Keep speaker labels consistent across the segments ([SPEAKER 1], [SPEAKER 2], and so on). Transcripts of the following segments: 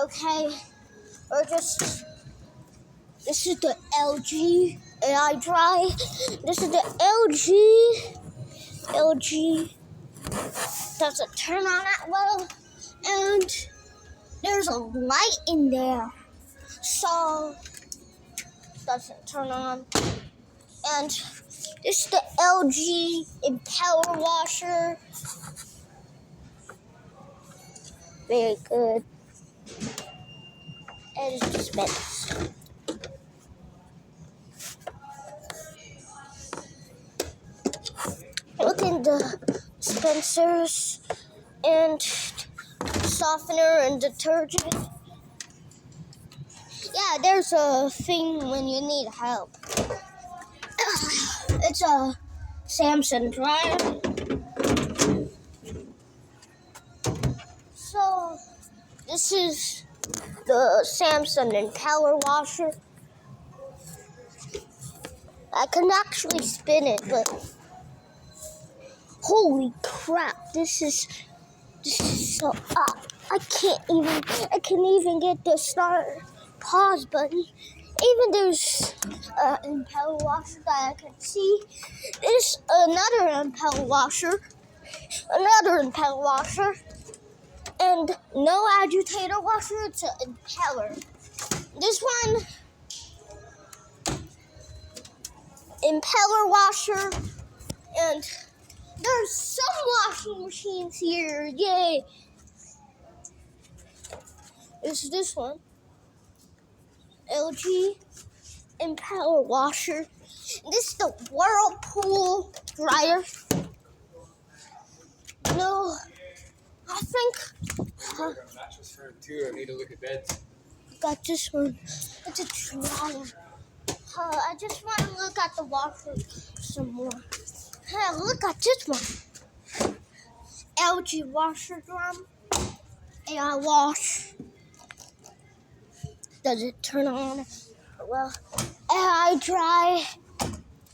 [SPEAKER 1] Okay, or just this is the LG AI Dry. This is the LG doesn't turn on that well, and there's a light in there, so doesn't turn on. And this is the LG Impeller washer. Very good. And it's dispensed. Look in the dispensers and softener and detergent. Yeah, there's a thing when you need help. It's a Samsung dryer. So this is the Samsung Impeller washer. I can actually spin it, but holy crap, this is so I can't even get the start pause button. Even there's an impeller washer that I can see. There's another impeller washer, and no agitator washer, it's an impeller. This one, impeller washer, and there's some washing machines here, yay! It's this one, LG impeller washer. This is the Whirlpool dryer. No, I think
[SPEAKER 2] mattress for him too. I need to look at beds.
[SPEAKER 1] got this one. It's a dryer. I just want to look at the washer some more. Hey, look at this one. LG washer drum. AI wash. Does it turn on? Well, AI dry.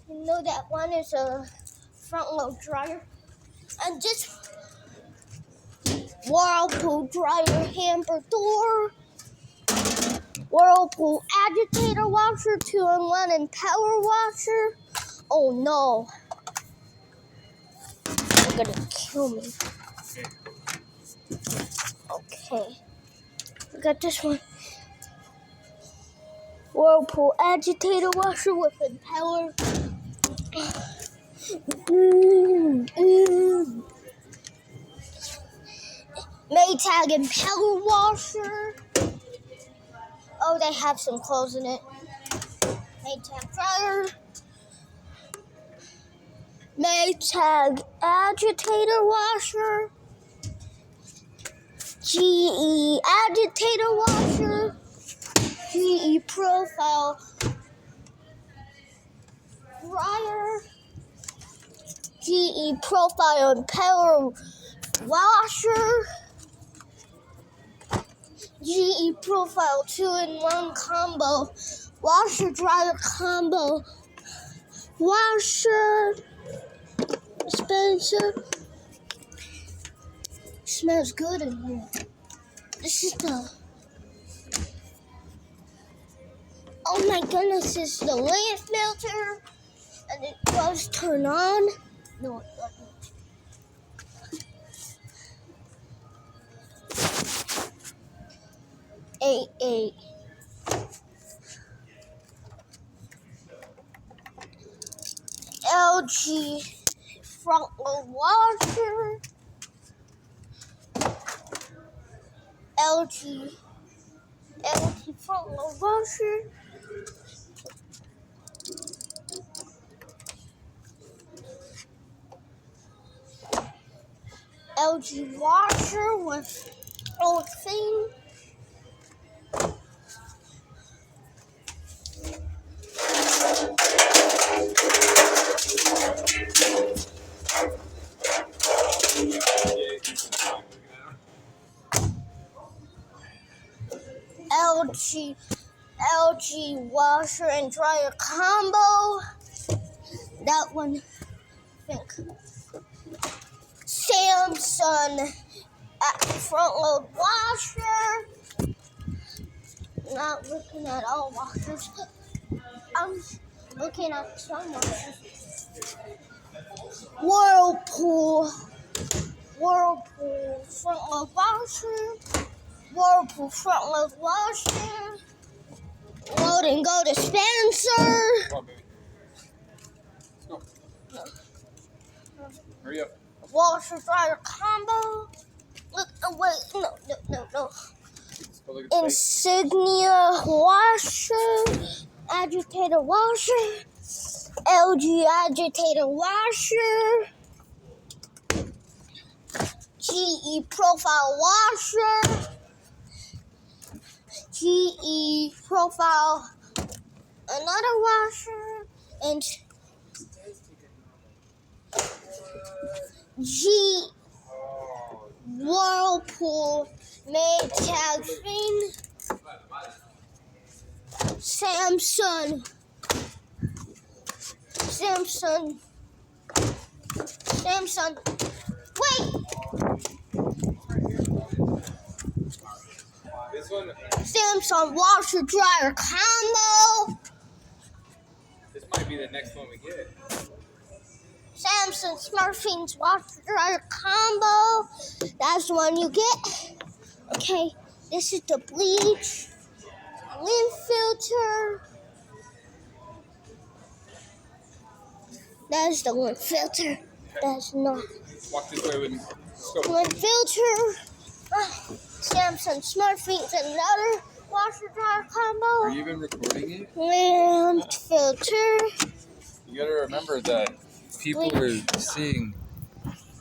[SPEAKER 1] You know that one is a front load dryer. And this Whirlpool dryer hamper door. Whirlpool agitator washer, 2-in-1 impeller washer. Oh no. They're gonna kill me. Okay. We got this one. Whirlpool agitator washer with impeller. Maytag impeller washer. Oh, they have some clothes in it. Maytag dryer. Maytag agitator washer. GE agitator washer. GE profile dryer. GE profile impeller washer. GE profile 2-in-1 combo washer dryer combo washer dispenser. Smells good in here. This is the, oh my goodness, this is the lamp filter, and it does turn on. No, it doesn't. A LG front load washer. LG front load washer. LG washer with old thing. LG washer and dryer combo. That one, I think. Samsung front load washer. not looking at all washers. I'm looking at some washers. Whirlpool front load washer. Whirlpool front load washer. Load and go dispenser.
[SPEAKER 2] Come on, baby. Let's go. Hurry up.
[SPEAKER 1] Washer dryer combo. Look, wait, no.
[SPEAKER 2] Let's go look at the steak.
[SPEAKER 1] Insignia washer. Agitator washer. LG agitator washer. GE profile washer. GE profile another washer. And G Whirlpool Maytag screen. Samsung. Wait.
[SPEAKER 2] This one.
[SPEAKER 1] Samsung washer dryer combo.
[SPEAKER 2] This might be the next one we get.
[SPEAKER 1] Samsung SmartThings washer dryer combo. That's the one you get. Okay, this is the bleach. Lint filter. That is the lint filter. That's not
[SPEAKER 2] Walk this way with me. Let's go.
[SPEAKER 1] lint filter. Samsung SmartThings another washer dryer
[SPEAKER 2] Are
[SPEAKER 1] combo.
[SPEAKER 2] you even recording it?
[SPEAKER 1] Lint filter.
[SPEAKER 2] You gotta remember that people are seeing